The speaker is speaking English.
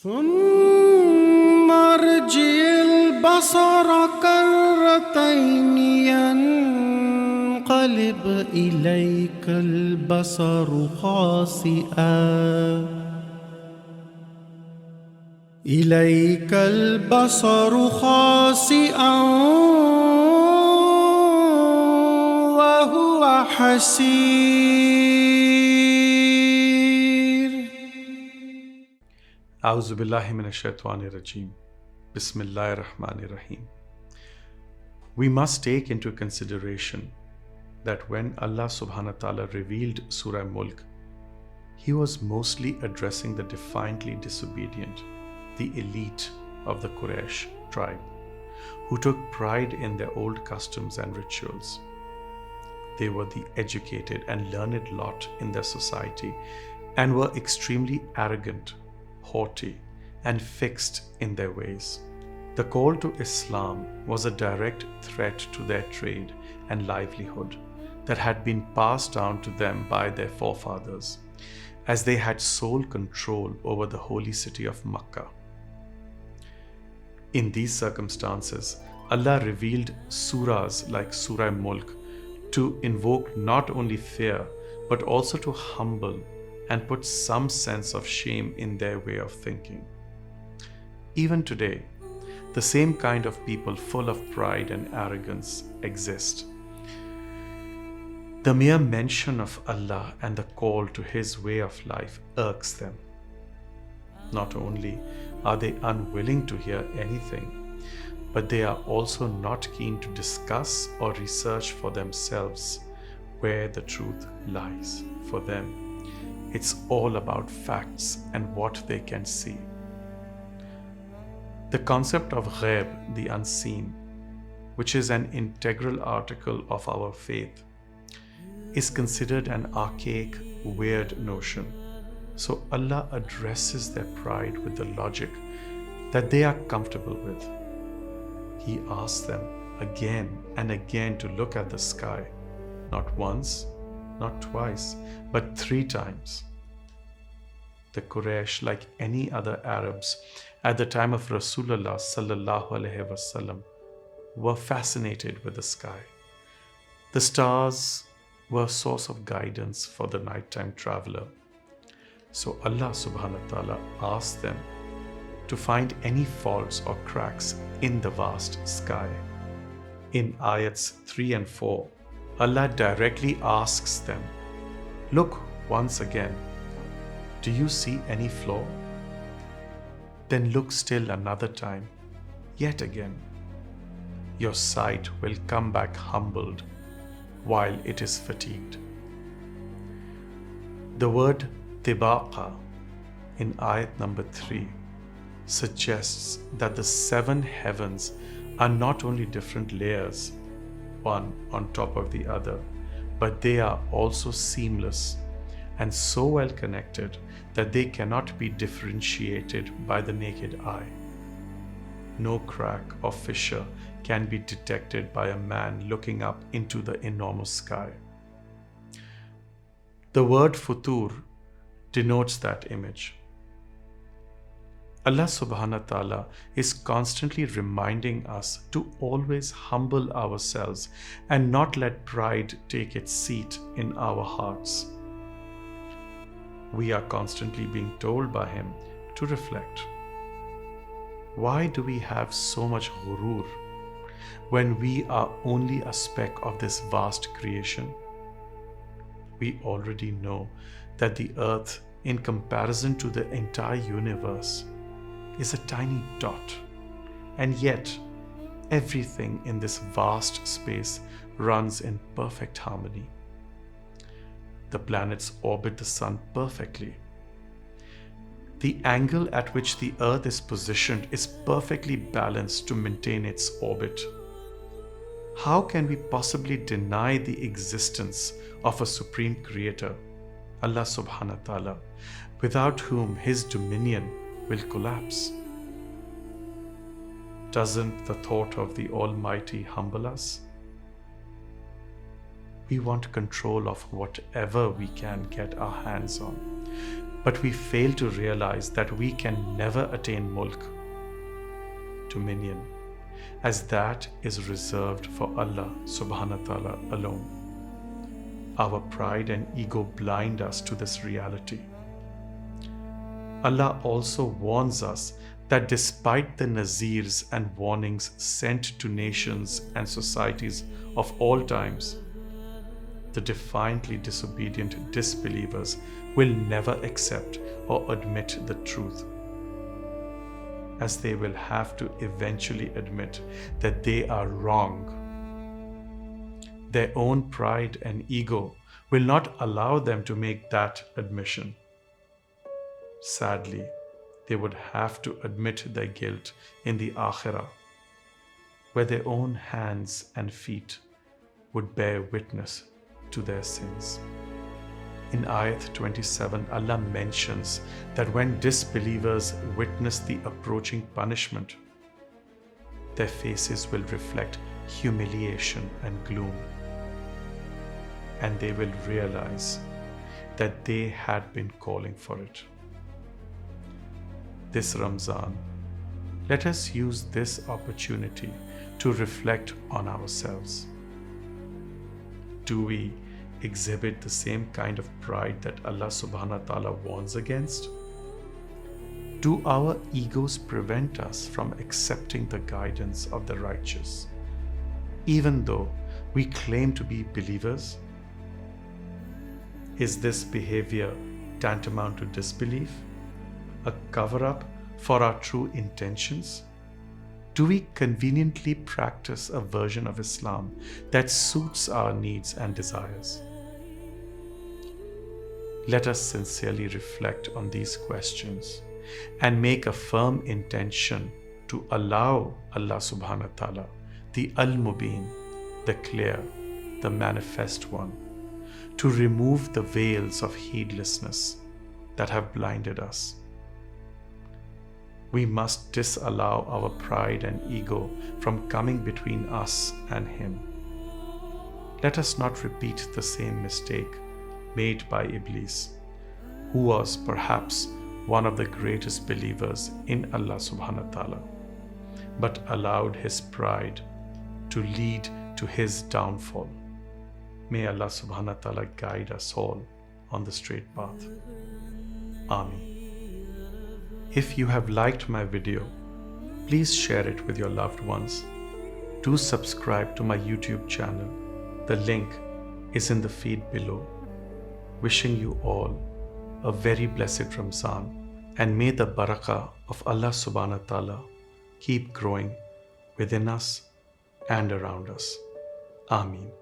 ثم ارجع البصر كرتين ينقلب إليك البصر خاسئا وهو حسير. أعوذ بالله من الشيطان الرجيم. Bismillahir Rahmanir Rahim. We must take into consideration that when Allah SWT revealed Surah Mulk, He was mostly addressing the defiantly disobedient, the elite of the Quraysh tribe, who took pride in their old customs and rituals. They were the educated and learned lot in their society and were extremely arrogant, haughty, and fixed in their ways. The call to Islam was a direct threat to their trade and livelihood that had been passed down to them by their forefathers, as they had sole control over the holy city of Makkah. In these circumstances, Allah revealed surahs like Surah Mulk to invoke not only fear but also to humble and put some sense of shame in their way of thinking. Even today, the same kind of people full of pride and arrogance exist. The mere mention of Allah and the call to His way of life irks them. Not only are they unwilling to hear anything, but they are also not keen to discuss or research for themselves where the truth lies. For them, it's all about facts and what they can see. The concept of ghaib, the unseen, which is an integral article of our faith, is considered an archaic, weird notion. So Allah addresses their pride with the logic that they are comfortable with. He asks them again and again to look at the sky, not once, not twice, but 3 times. The Quraysh, like any other Arabs at the time of Rasulullah SAW, were fascinated with the sky. The stars were a source of guidance for the nighttime traveler. So Allah SWT asked them to find any faults or cracks in the vast sky. In ayats 3 and 4, Allah directly asks them, "Look once again. Do you see any flaw? Then look still another time, yet again. Your sight will come back humbled while it is fatigued." The word tibaqa in ayat number 3 suggests that the 7 heavens are not only different layers, one on top of the other, but they are also seamless and so well connected that they cannot be differentiated by the naked eye. No crack or fissure can be detected by a man looking up into the enormous sky. The word futur denotes that image. Allah SWT is constantly reminding us to always humble ourselves and not let pride take its seat in our hearts. We are constantly being told by Him to reflect. Why do we have so much Ghuroor when we are only a speck of this vast creation? We already know that the earth, in comparison to the entire universe, is a tiny dot, and yet everything in this vast space runs in perfect harmony. The planets orbit the sun perfectly. The angle at which the earth is positioned is perfectly balanced to maintain its orbit. How can we possibly deny the existence of a supreme creator, Allah SWT, without whom His dominion will collapse? Doesn't the thought of the Almighty humble us? We want control of whatever we can get our hands on. But we fail to realize that we can never attain mulk, dominion, as that is reserved for Allah SWT alone. Our pride and ego blind us to this reality. Allah also warns us that despite the nazirs and warnings sent to nations and societies of all times, the defiantly disobedient disbelievers will never accept or admit the truth, as they will have to eventually admit that they are wrong. Their own pride and ego will not allow them to make that admission. Sadly, they would have to admit their guilt in the Akhirah, where their own hands and feet would bear witness to their sins. In Ayat 27, Allah mentions that when disbelievers witness the approaching punishment, their faces will reflect humiliation and gloom, and they will realize that they had been calling for it. This Ramzan, let us use this opportunity to reflect on ourselves. Do we exhibit the same kind of pride that Allah SWT warns against? Do our egos prevent us from accepting the guidance of the righteous, even though we claim to be believers? Is this behavior tantamount to disbelief, a cover-up for our true intentions? Do we conveniently practice a version of Islam that suits our needs and desires? Let us sincerely reflect on these questions and make a firm intention to allow Allah SWT, the Al-Mubin, the clear, the manifest one, to remove the veils of heedlessness that have blinded us. We must disallow our pride and ego from coming between us and Him. Let us not repeat the same mistake made by Iblis, who was perhaps one of the greatest believers in Allah SWT, but allowed his pride to lead to his downfall. May Allah SWT guide us all on the straight path. Ameen. If you have liked my video, please share it with your loved ones. Do subscribe to my YouTube channel. The link is in the feed below. Wishing you all a very blessed Ramzan, and may the barakah of Allah SWT keep growing within us and around us. Ameen.